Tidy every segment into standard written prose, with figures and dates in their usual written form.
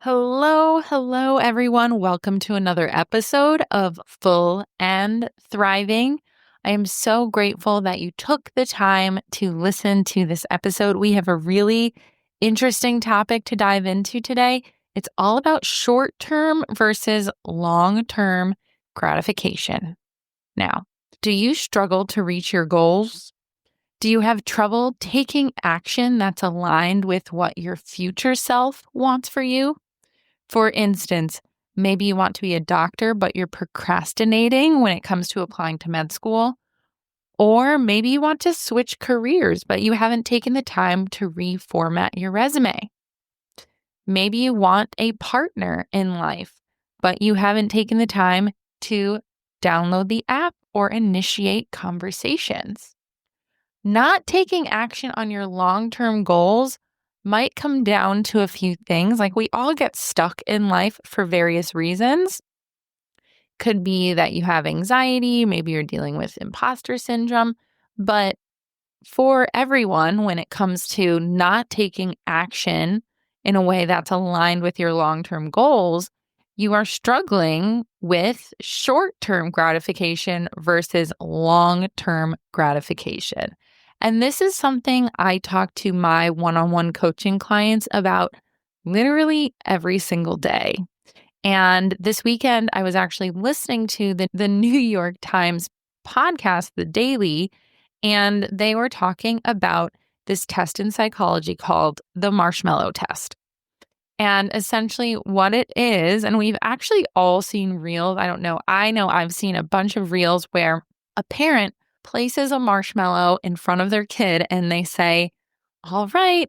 Hello, everyone. Welcome to another episode of Full and Thriving. I am so grateful that you took the time to listen to this episode. We have a really interesting topic to dive into today. It's all about short-term versus long-term gratification. Now, do you struggle to reach your goals? Do you have trouble taking action that's aligned with what your future self wants for you? For instance, maybe you want to be a doctor, but you're procrastinating when it comes to applying to med school. Or maybe you want to switch careers, but you haven't taken the time to reformat your resume. Maybe you want a partner in life, but you haven't taken the time to download the app or initiate conversations. Not taking action on your long-term goals might come down to a few things. Like, we all get stuck in life for various reasons. Could be that you have anxiety, maybe you're dealing with imposter syndrome, but for everyone, when it comes to not taking action in a way that's aligned with your long-term goals, you are struggling with short-term gratification versus long-term gratification. And this is something I talk to my one-on-one coaching clients about literally every single day. And this weekend, I was actually listening to the New York Times podcast, The Daily, and they were talking about this test in psychology called the marshmallow test. And essentially what it is, and we've actually all seen reels. I know I've seen a bunch of reels where a parent places a marshmallow in front of their kid and they say, all right,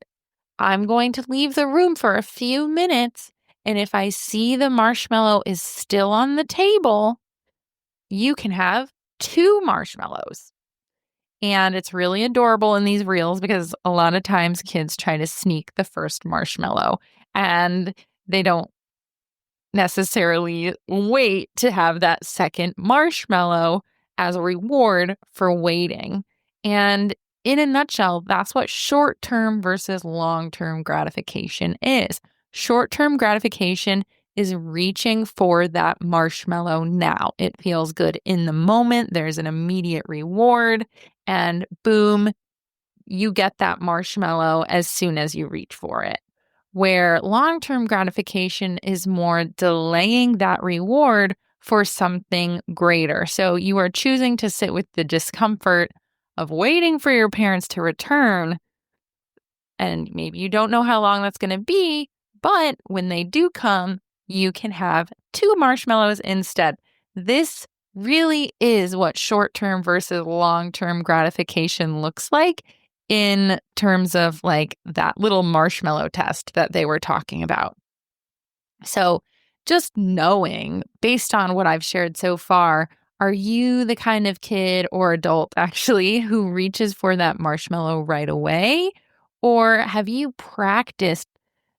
I'm going to leave the room for a few minutes. And if I see the marshmallow is still on the table, you can have 2 marshmallows. And it's really adorable in these reels because a lot of times kids try to sneak the first marshmallow and they don't necessarily wait to have that second marshmallow as a reward for waiting. And in a nutshell, that's what short-term versus long-term gratification is. Short-term gratification is reaching for that marshmallow now. It feels good in the moment. There's an immediate reward, and boom, you get that marshmallow as soon as you reach for it. Where long-term gratification is more delaying that reward for something greater. So you are choosing to sit with the discomfort of waiting for your parents to return, and maybe you don't know how long that's going to be, but when they do come, you can have 2 marshmallows instead. This really is what short-term versus long-term gratification looks like in terms of like that little marshmallow test that they were talking about. So just knowing, based on what I've shared so far, are you the kind of kid or adult actually who reaches for that marshmallow right away? Or have you practiced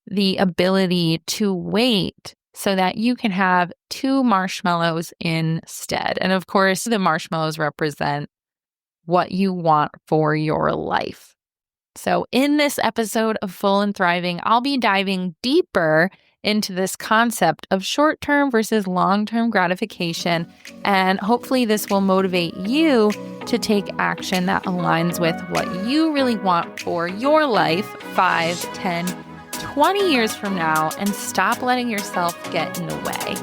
the ability to wait so that you can have 2 marshmallows instead? And of course, the marshmallows represent what you want for your life. So in this episode of Full and Thriving, I'll be diving deeper into this concept of short-term versus long-term gratification. And hopefully this will motivate you to take action that aligns with what you really want for your life 5, 10, 20 years from now, and stop letting yourself get in the way.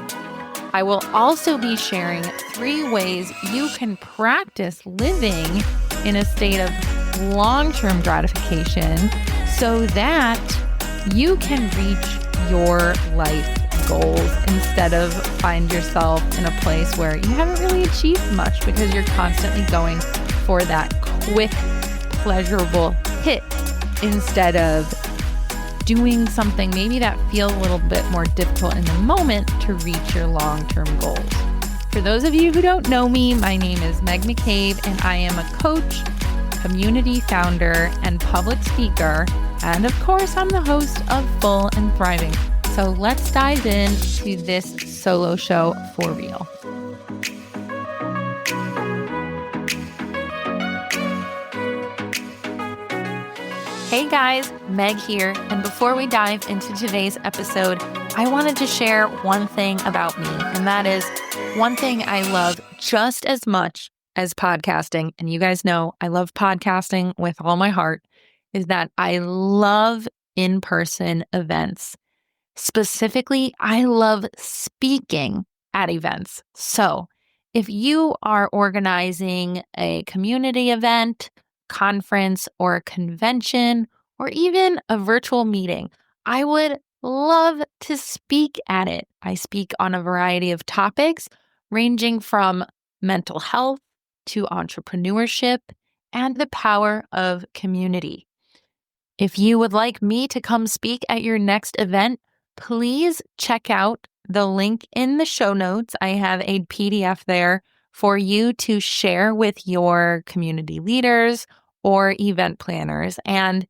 I will also be sharing 3 ways you can practice living in a state of long-term gratification so that you can reach your life goals instead of find yourself in a place where you haven't really achieved much because you're constantly going for that quick, pleasurable hit instead of doing something maybe that feels a little bit more difficult in the moment to reach your long-term goals. For those of you who don't know me, my name is Meg McCabe, and I am a coach, community founder, and public speaker. And of course, I'm the host of Full and Thriving. So let's dive into this solo show for real. Hey guys, Meg here. And before we dive into today's episode, I wanted to share one thing about me. And that is one thing I love just as much as podcasting. And you guys know I love podcasting with all my heart, is that I love in-person events. Specifically, I love speaking at events. So if you are organizing a community event, conference, or a convention, or even a virtual meeting, I would love to speak at it. I speak on a variety of topics ranging from mental health to entrepreneurship and the power of community. If you would like me to come speak at your next event, please check out the link in the show notes. I have a PDF there for you to share with your community leaders or event planners. And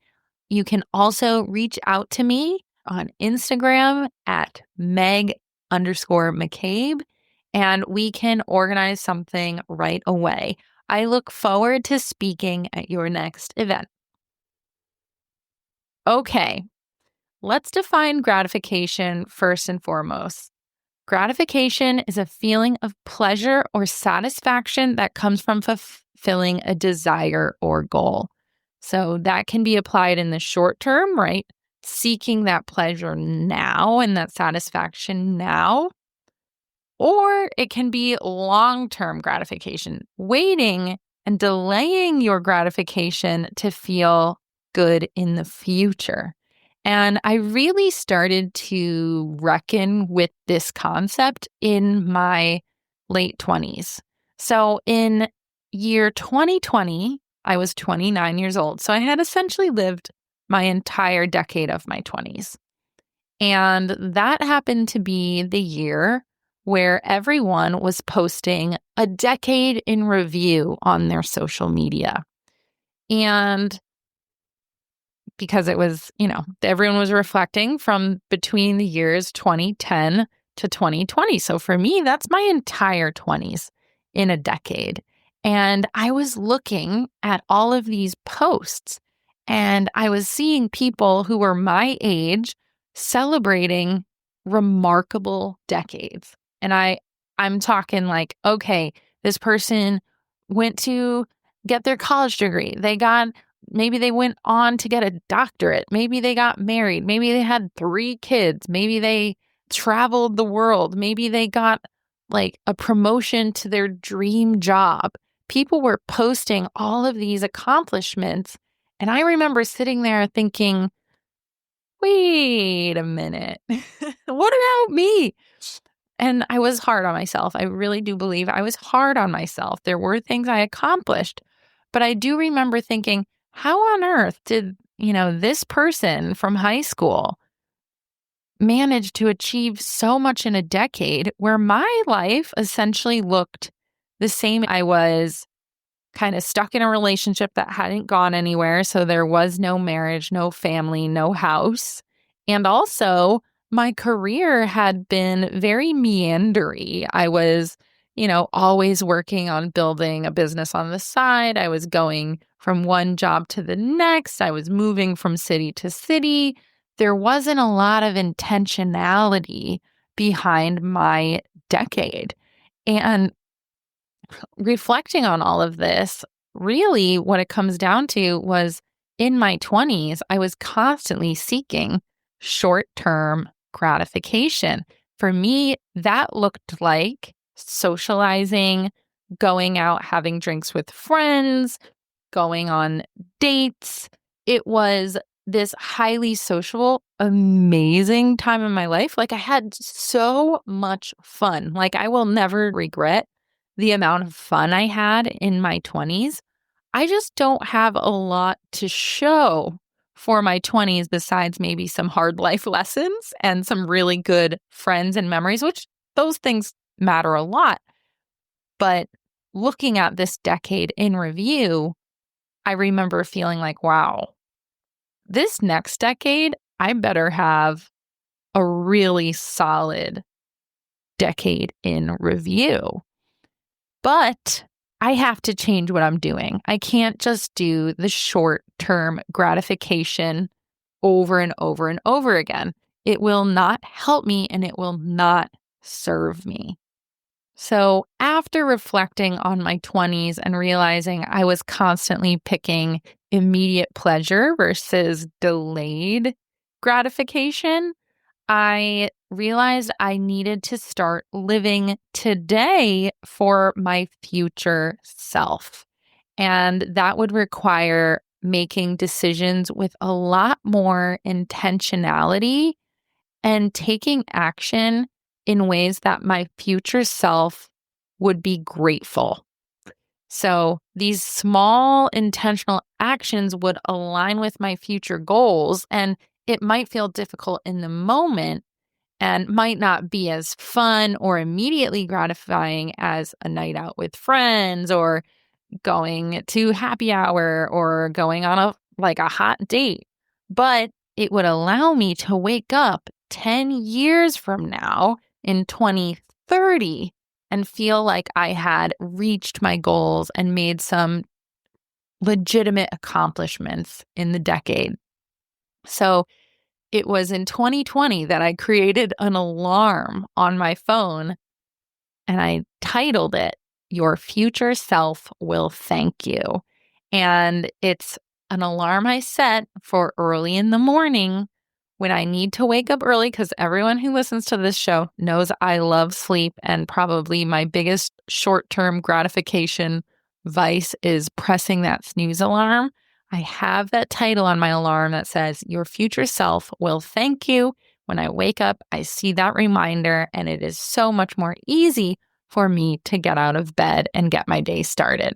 you can also reach out to me on Instagram at Meg_McCabe, and we can organize something right away. I look forward to speaking at your next event. Okay, let's define gratification first and foremost. Gratification is a feeling of pleasure or satisfaction that comes from fulfilling a desire or goal. So that can be applied in the short term, right? Seeking that pleasure now and that satisfaction now. Or it can be long-term gratification, waiting and delaying your gratification to feel good in the future. And I really started to reckon with this concept in my late 20s. So in year 2020, I was 29 years old. So I had essentially lived my entire decade of my 20s. And that happened to be the year where everyone was posting a decade in review on their social media. And because it was, everyone was reflecting from between the years 2010 to 2020. So for me, that's my entire 20s in a decade. And I was looking at all of these posts and I was seeing people who were my age celebrating remarkable decades. And I'm talking like, okay, this person went to get their college degree. Maybe they went on to get a doctorate. Maybe they got married. Maybe they had 3 kids. Maybe they traveled the world. Maybe they got like a promotion to their dream job. People were posting all of these accomplishments. And I remember sitting there thinking, wait a minute, what about me? And I was hard on myself. I really do believe I was hard on myself. There were things I accomplished, but I do remember thinking, how on earth did, this person from high school manage to achieve so much in a decade where my life essentially looked the same? I was kind of stuck in a relationship that hadn't gone anywhere. So there was no marriage, no family, no house. And also, my career had been very meandery. I was, always working on building a business on the side. I was going from one job to the next. I was moving from city to city. There wasn't a lot of intentionality behind my decade. And reflecting on all of this, really what it comes down to was in my 20s, I was constantly seeking short-term gratification. For me, that looked like socializing, going out, having drinks with friends, going on dates. It was this highly social, amazing time in my life. Like I had so much fun. Like I will never regret the amount of fun I had in my 20s. I just don't have a lot to show for my 20s besides maybe some hard life lessons and some really good friends and memories, which those things matter a lot. But looking at this decade in review, I remember feeling like, wow, this next decade, I better have a really solid decade in review. But I have to change what I'm doing. I can't just do the short-term gratification over and over and over again. It will not help me and it will not serve me. So, after reflecting on my 20s and realizing I was constantly picking immediate pleasure versus delayed gratification, I realized I needed to start living today for my future self. And that would require making decisions with a lot more intentionality and taking action in ways that my future self would be grateful. So these small intentional actions would align with my future goals, and it might feel difficult in the moment and might not be as fun or immediately gratifying as a night out with friends or going to happy hour or going on a hot date. But it would allow me to wake up 10 years from now in 2030 and feel like I had reached my goals and made some legitimate accomplishments in the decade. So it was in 2020 that I created an alarm on my phone and I titled it, Your Future Self Will Thank You. And it's an alarm I set for early in the morning when I need to wake up early, because everyone who listens to this show knows I love sleep, and probably my biggest short-term gratification vice is pressing that snooze alarm. I have that title on my alarm that says, Your Future Self Will Thank You. When I wake up, I see that reminder, and it is so much more easy for me to get out of bed and get my day started.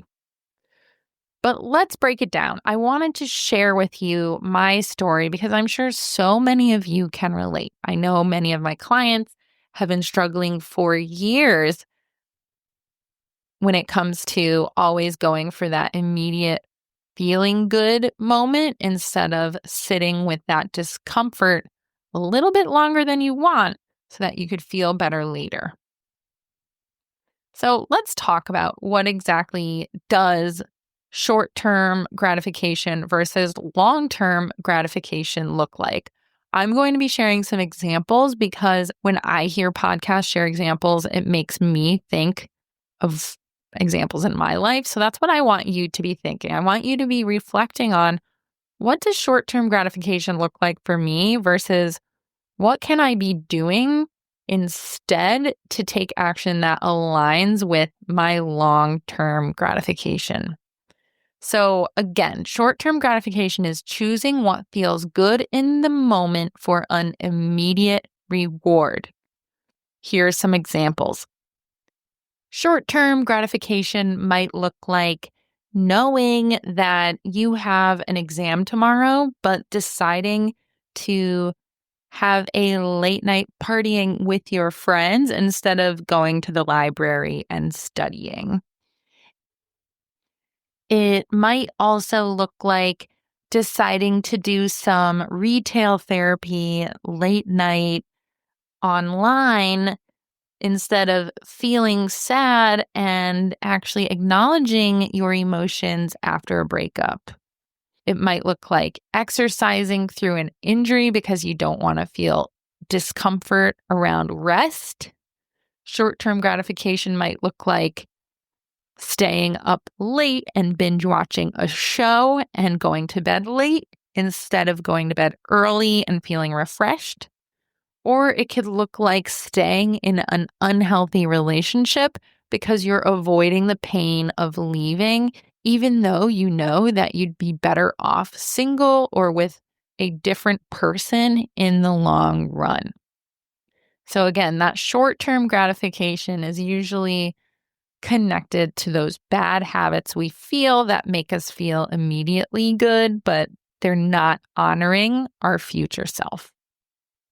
But let's break it down. I wanted to share with you my story because I'm sure so many of you can relate. I know many of my clients have been struggling for years when it comes to always going for that immediate feeling good moment instead of sitting with that discomfort a little bit longer than you want so that you could feel better later. So let's talk about what exactly does short-term gratification versus long-term gratification look like. I'm going to be sharing some examples because when I hear podcasts share examples, it makes me think of examples in my life. So that's what I want you to be thinking. I want you to be reflecting on, what does short-term gratification look like for me versus what can I be doing instead to take action that aligns with my long-term gratification? So again, short-term gratification is choosing what feels good in the moment for an immediate reward. Here are some examples. Short-term gratification might look like knowing that you have an exam tomorrow, but deciding to have a late night partying with your friends instead of going to the library and studying. It might also look like deciding to do some retail therapy late night online instead of feeling sad and actually acknowledging your emotions after a breakup. It might look like exercising through an injury because you don't want to feel discomfort around rest. Short-term gratification might look like staying up late and binge watching a show and going to bed late instead of going to bed early and feeling refreshed. Or it could look like staying in an unhealthy relationship because you're avoiding the pain of leaving, even though you know that you'd be better off single or with a different person in the long run. So again, that short-term gratification is usually connected to those bad habits we feel that make us feel immediately good, but they're not honoring our future self.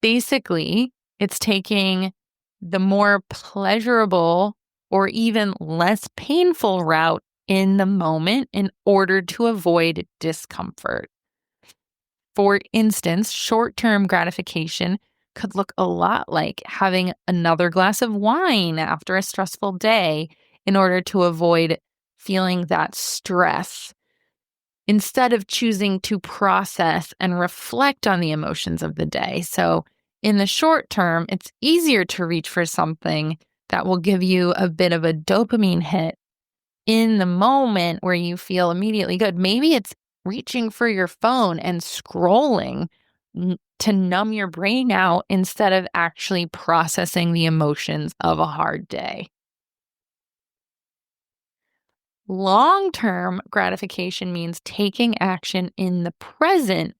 Basically, it's taking the more pleasurable or even less painful route in the moment in order to avoid discomfort. For instance, short-term gratification could look a lot like having another glass of wine after a stressful day in order to avoid feeling that stress instead of choosing to process and reflect on the emotions of the day. So, in the short term, it's easier to reach for something that will give you a bit of a dopamine hit in the moment where you feel immediately good. Maybe it's reaching for your phone and scrolling to numb your brain out instead of actually processing the emotions of a hard day. Long-term gratification means taking action in the present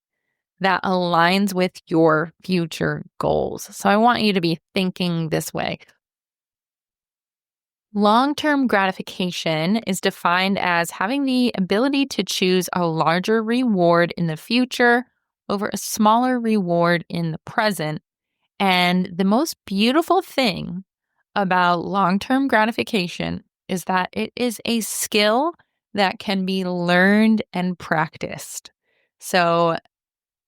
that aligns with your future goals. So I want you to be thinking this way. Long-term gratification is defined as having the ability to choose a larger reward in the future over a smaller reward in the present. And the most beautiful thing about long-term gratification is that it is a skill that can be learned and practiced. So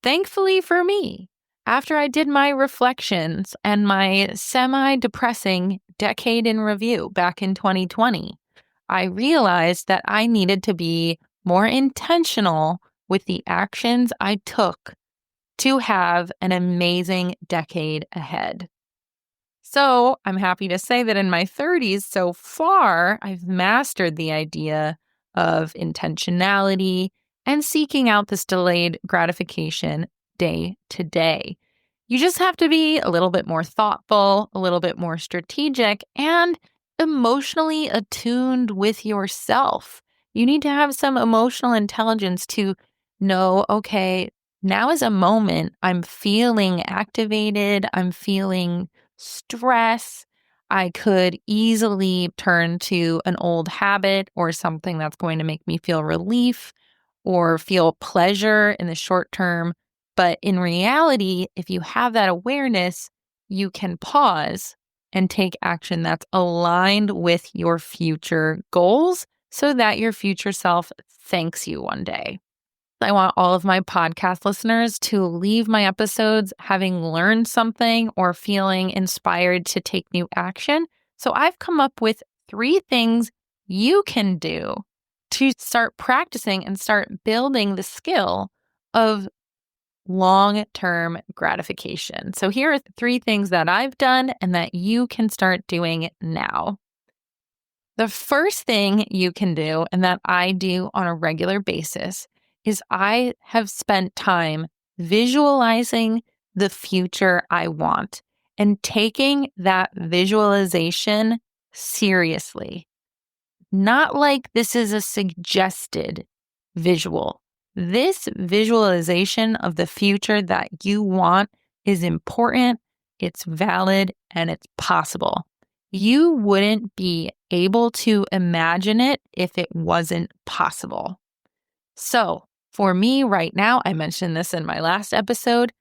thankfully for me, after I did my reflections and my semi-depressing decade in review back in 2020, I realized that I needed to be more intentional with the actions I took to have an amazing decade ahead. So I'm happy to say that in my 30s so far, I've mastered the idea of intentionality and seeking out this delayed gratification day to day. You just have to be a little bit more thoughtful, a little bit more strategic, and emotionally attuned with yourself. You need to have some emotional intelligence to know, okay, now is a moment I'm feeling activated, I'm feeling stress. I could easily turn to an old habit or something that's going to make me feel relief or feel pleasure in the short term. But in reality, if you have that awareness, you can pause and take action that's aligned with your future goals so that your future self thanks you one day. I want all of my podcast listeners to leave my episodes having learned something or feeling inspired to take new action. So I've come up with 3 things you can do to start practicing and start building the skill of long-term gratification. So here are 3 things that I've done and that you can start doing now. The first thing you can do, and that I do on a regular basis, is I have spent time visualizing the future I want and taking that visualization seriously. Not like this is a suggested visual. This visualization of the future that you want is important, it's valid, and it's possible. You wouldn't be able to imagine it if it wasn't possible. So, for me right now, I mentioned this in my last episode,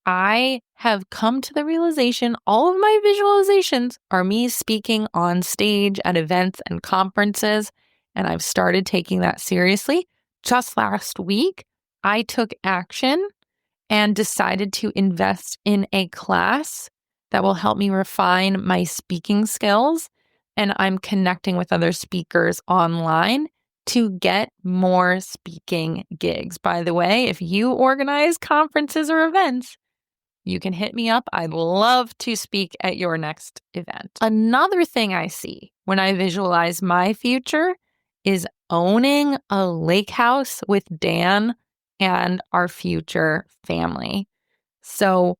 I have come to the realization all of my visualizations are me speaking on stage at events and conferences, and I've started taking that seriously. Just last week, I took action and decided to invest in a class that will help me refine my speaking skills. And I'm connecting with other speakers online to get more speaking gigs. By the way, if you organize conferences or events, you can hit me up. I'd love to speak at your next event. Another thing I see when I visualize my future is owning a lake house with Dan and our future family. So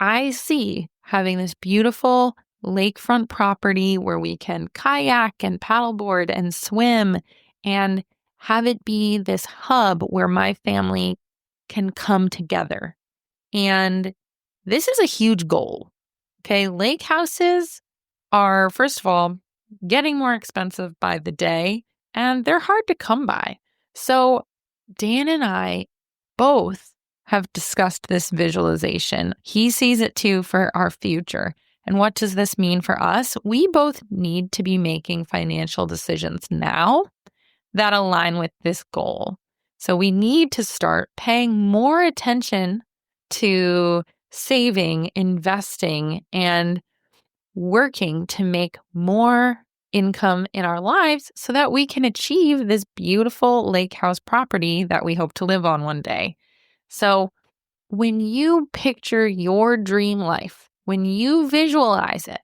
I see having this beautiful lakefront property where we can kayak and paddleboard and swim and have it be this hub where my family can come together. And this is a huge goal. Okay. Lake houses are, first of all, getting more expensive by the day, and they're hard to come by. So Dan and I both have discussed this visualization. He sees it too for our future. And what does this mean for us? We both need to be making financial decisions now that align with this goal. So we need to start paying more attention to saving, investing, and working to make more income in our lives so that we can achieve this beautiful lake house property that we hope to live on one day. So when you picture your dream life, when you visualize it,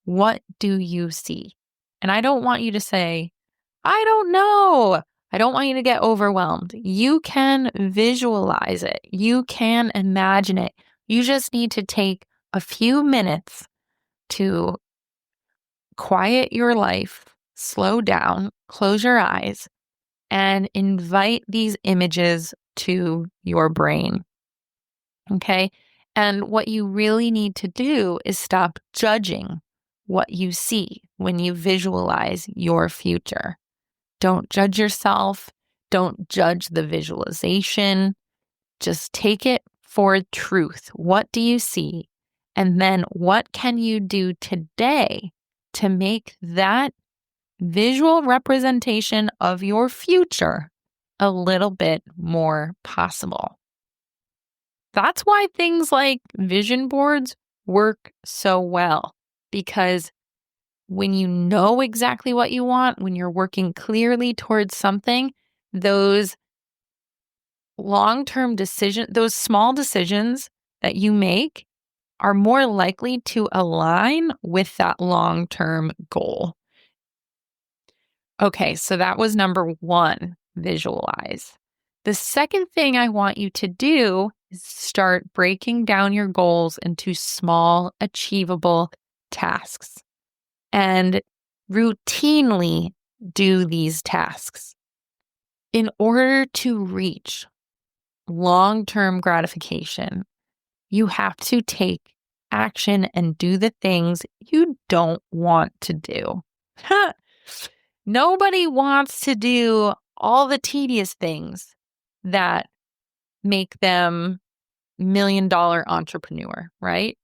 what do you see? And I don't want you to say, I don't know. I don't want you to get overwhelmed. You can visualize it. You can imagine it. You just need to take a few minutes to quiet your life, slow down, close your eyes, and invite these images to your brain. Okay? And what you really need to do is stop judging what you see when you visualize your future. Don't judge yourself. Don't judge the visualization. Just take it for truth. What do you see? And then what can you do today to make that visual representation of your future a little bit more possible? That's why things like vision boards work so well, because when you know exactly what you want, when you're working clearly towards something, those long-term decisions, those small decisions that you make are more likely to align with that long-term goal. Okay, so that was number one, visualize. The second thing I want you to do is start breaking down your goals into small, achievable tasks and routinely do these tasks. In order to reach long-term gratification, you have to take action and do the things you don't want to do. Nobody wants to do all the tedious things that make them million-dollar entrepreneur, right?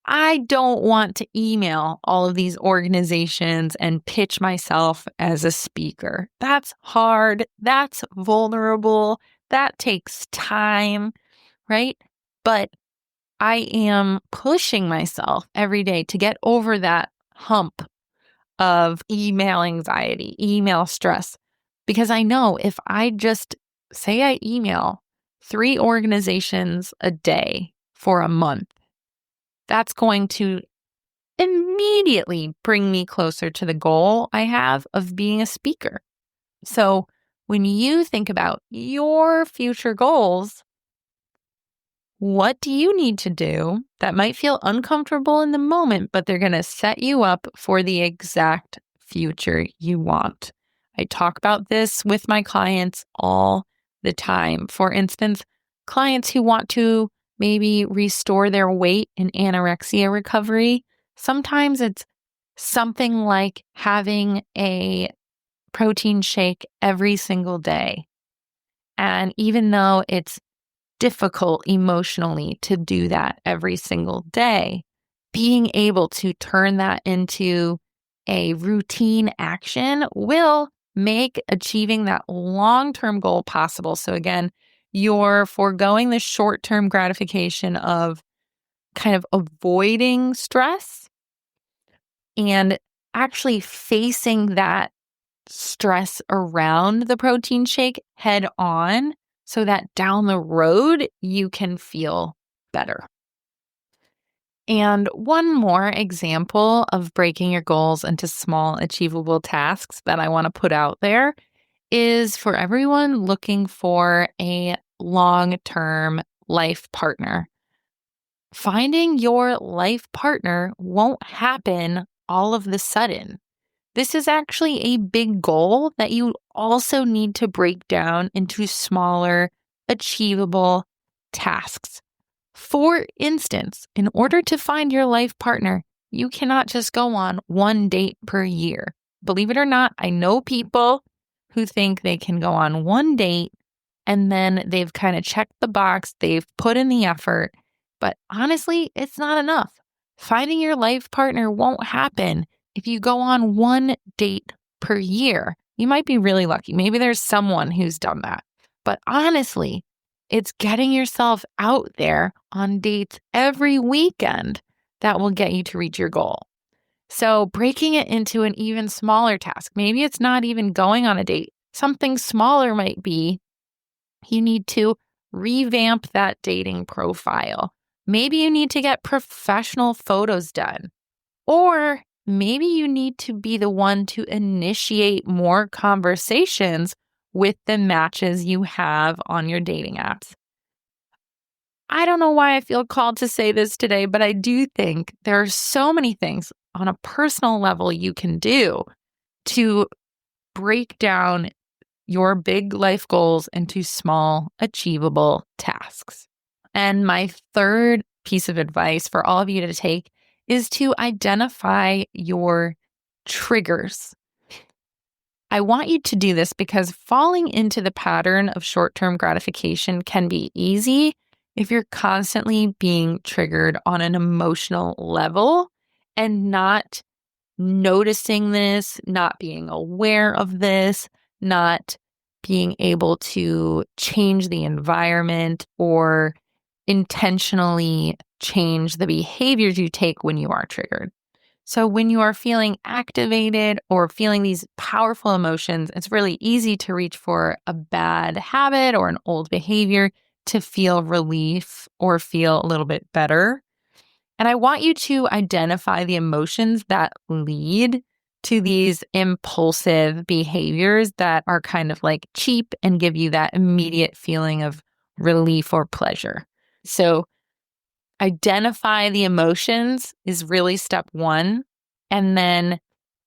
I don't want to email all of these organizations and pitch myself as a speaker. That's hard. That's vulnerable. That takes time, right? But I am pushing myself every day to get over that hump of email anxiety, email stress, because I know if I just say I email 3 organizations a day for a month, that's going to immediately bring me closer to the goal I have of being a speaker. So when you think about your future goals, what do you need to do that might feel uncomfortable in the moment, but they're going to set you up for the exact future you want? I talk about this with my clients all the time. For instance, clients who want to maybe restore their weight in anorexia recovery, sometimes it's something like having a protein shake every single day. And even though it's difficult emotionally to do that every single day, being able to turn that into a routine action will make achieving that long-term goal possible. So again, you're foregoing the short-term gratification of kind of avoiding stress and actually facing that stress around the protein shake head on so that down the road you can feel better. And one more example of breaking your goals into small, achievable tasks that I want to put out there is for everyone looking for a long-term life partner. Finding your life partner won't happen all of the sudden. This is actually a big goal that you also need to break down into smaller, achievable tasks. For instance, in order to find your life partner, you cannot just go on one date per year. Believe it or not, I know people who think they can go on one date and then they've kind of checked the box, they've put in the effort, but honestly, it's not enough. Finding your life partner won't happen if you go on one date per year. You might be really lucky. Maybe there's someone who's done that. But honestly, it's getting yourself out there on dates every weekend that will get you to reach your goal. So breaking it into an even smaller task, maybe it's not even going on a date. Something smaller might be you need to revamp that dating profile. Maybe you need to get professional photos done. Or maybe you need to be the one to initiate more conversations with the matches you have on your dating apps. I don't know why I feel called to say this today, but I do think there are so many things on a personal level you can do to break down your big life goals into small, achievable tasks. And my third piece of advice for all of you to take is to identify your triggers. I want you to do this because falling into the pattern of short-term gratification can be easy if you're constantly being triggered on an emotional level and not noticing this, not being aware of this, not being able to change the environment or intentionally change the behaviors you take when you are triggered. So when you are feeling activated or feeling these powerful emotions, it's really easy to reach for a bad habit or an old behavior to feel relief or feel a little bit better. And I want you to identify the emotions that lead to these impulsive behaviors that are kind of like cheap and give you that immediate feeling of relief or pleasure. So identify the emotions is really step one. And then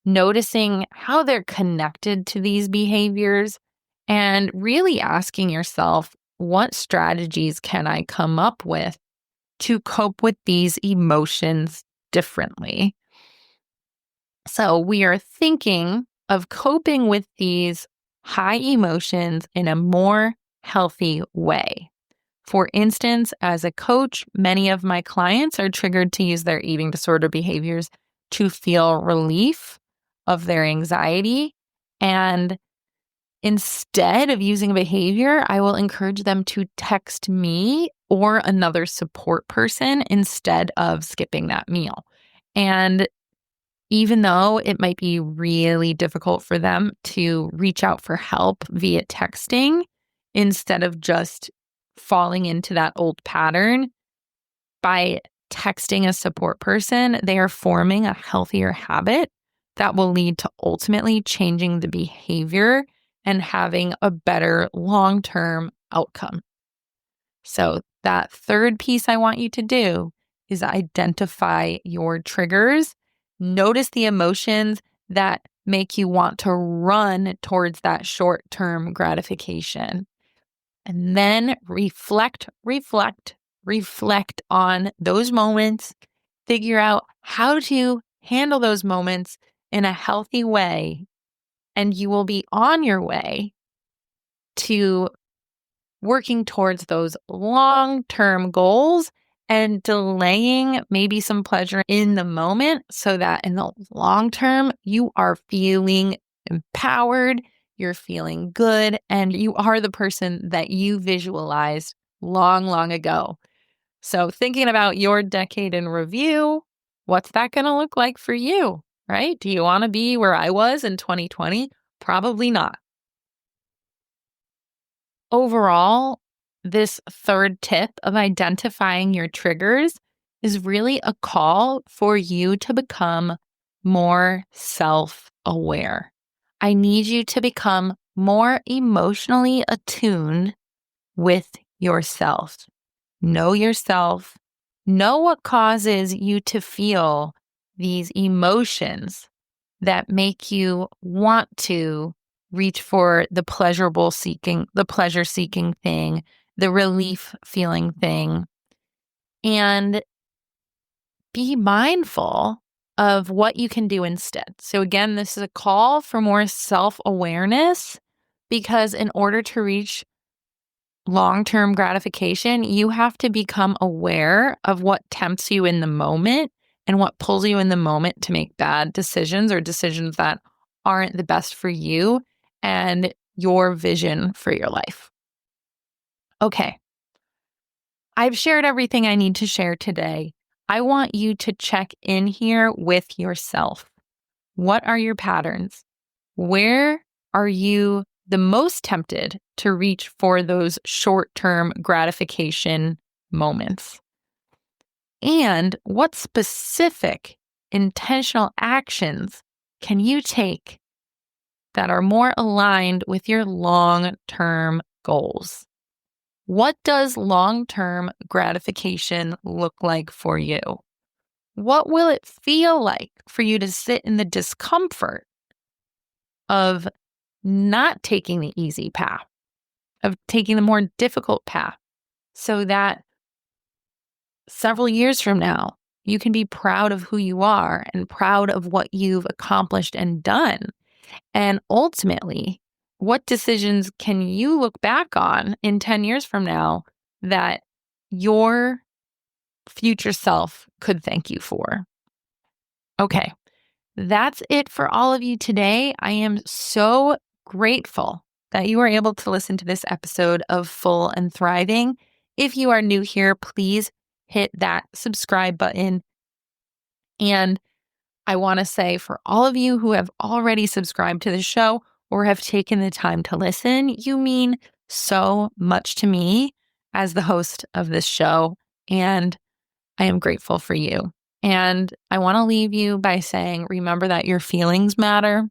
noticing how they're connected to these behaviors and really asking yourself, what strategies can I come up with to cope with these emotions differently? So we are thinking of coping with these high emotions in a more healthy way. For instance, as a coach, many of my clients are triggered to use their eating disorder behaviors to feel relief of their anxiety. And instead of using a behavior, I will encourage them to text me or another support person instead of skipping that meal. And even though it might be really difficult for them to reach out for help via texting, instead of just falling into that old pattern, by texting a support person, they are forming a healthier habit that will lead to ultimately changing the behavior and having a better long-term outcome. So that third piece I want you to do is identify your triggers. Notice the emotions that make you want to run towards that short-term gratification. And then reflect on those moments. Figure out how to handle those moments in a healthy way. And you will be on your way to working towards those long-term goals and delaying maybe some pleasure in the moment so that in the long term, you are feeling empowered, you're feeling good, and you are the person that you visualized long, long ago. So thinking about your decade in review, what's that going to look like for you, right? Do you want to be where I was in 2020? Probably not. Overall, this third tip of identifying your triggers is really a call for you to become more self-aware. I need you to become more emotionally attuned with yourself. Know yourself. Know what causes you to feel these emotions that make you want to reach for the pleasure seeking thing, the relief feeling thing, and be mindful of what you can do instead. So again, this is a call for more self-awareness because in order to reach long-term gratification, you have to become aware of what tempts you in the moment and what pulls you in the moment to make bad decisions or decisions that aren't the best for you and your vision for your life. Okay, I've shared everything I need to share today. I want you to check in here with yourself. What are your patterns? Where are you the most tempted to reach for those short-term gratification moments? And what specific intentional actions can you take that are more aligned with your long-term goals? What does long-term gratification look like for you? What will it feel like for you to sit in the discomfort of not taking the easy path, of taking the more difficult path, so that several years from now, you can be proud of who you are and proud of what you've accomplished and done? And ultimately, what decisions can you look back on in 10 years from now that your future self could thank you for? Okay, that's it for all of you today. I am so grateful that you were able to listen to this episode of Full and Thriving. If you are new here, please hit that subscribe button. And I want to say, for all of you who have already subscribed to the show or have taken the time to listen, you mean so much to me as the host of this show. And I am grateful for you. And I want to leave you by saying, remember that your feelings matter,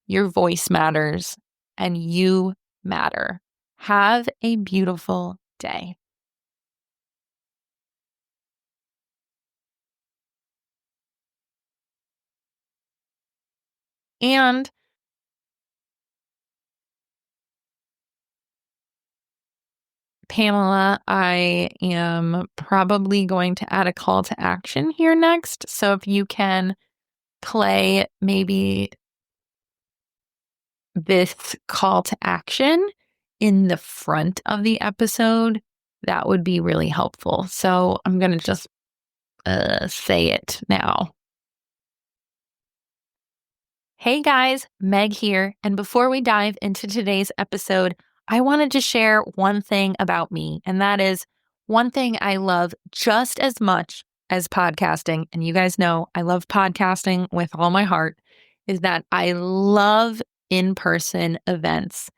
your voice matters, and you matter. Have a beautiful day. And Pamela, I am probably going to add a call to action here next. So if you can play maybe this call to action in the front of the episode, that would be really helpful. So I'm going to just say it now. Hey guys, Meg here. And before we dive into today's episode, I wanted to share one thing about me. And that is one thing I love just as much as podcasting. And you guys know I love podcasting with all my heart, is that I love in-person events.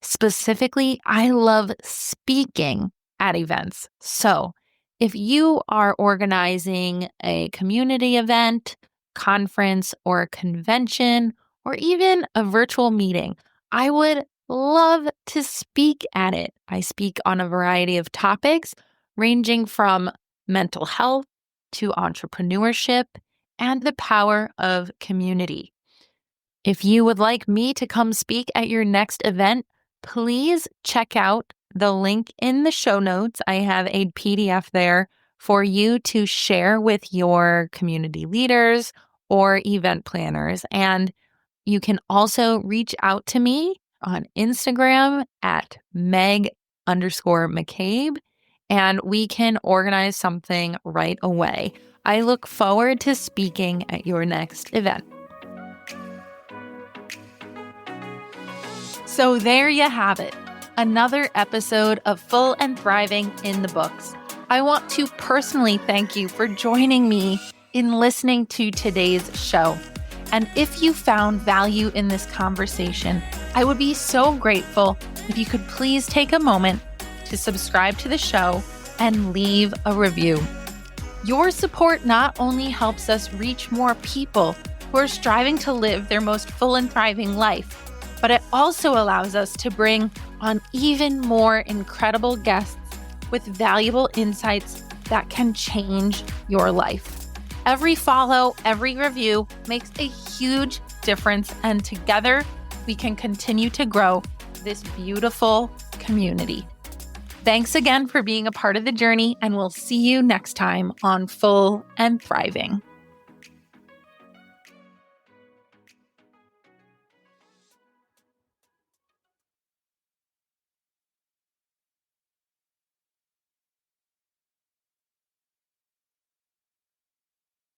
Specifically, I love speaking at events. So if you are organizing a community event, conference, or a convention, or even a virtual meeting, I would love to speak at it. I speak on a variety of topics, ranging from mental health to entrepreneurship and the power of community. If you would like me to come speak at your next event, please check out the link in the show notes. I have a PDF there for you to share with your community leaders or event planners. And you can also reach out to me on Instagram at Meg_McCabe, and we can organize something right away. I look forward to speaking at your next event. So there you have it, another episode of Full and Thriving in the books. I want to personally thank you for joining me in listening to today's show. And if you found value in this conversation, I would be so grateful if you could please take a moment to subscribe to the show and leave a review. Your support not only helps us reach more people who are striving to live their most full and thriving life, but it also allows us to bring on even more incredible guests with valuable insights that can change your life. Every follow, every review makes a huge difference, and together we can continue to grow this beautiful community. Thanks again for being a part of the journey, and we'll see you next time on Full and Thriving.